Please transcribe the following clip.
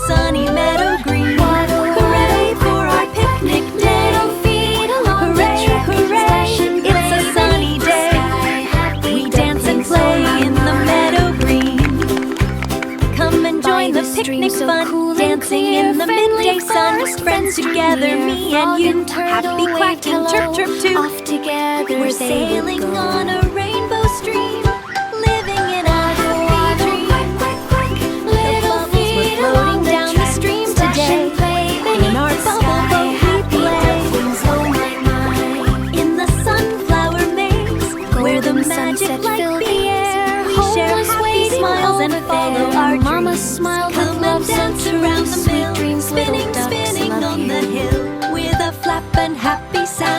sunny meadow green. Hooray for our picnic day! Hooray, hooray, it's a sunny day. We dance and play in the meadow green. Come and join the picnic fun, dancing in the midday sun. Friends together, me and you, happy quacking, chirp chirp too. We're sailing on a rainbow stream, living in a happy dream. The bubbles were floating down the stream today. In our bubble boat we play. In the sunflower maze, where the magic light beams, we share happy smiles and follow our dreams. Come and dance around the mill, spinning, spinning on the hill, with a flap and happy sound.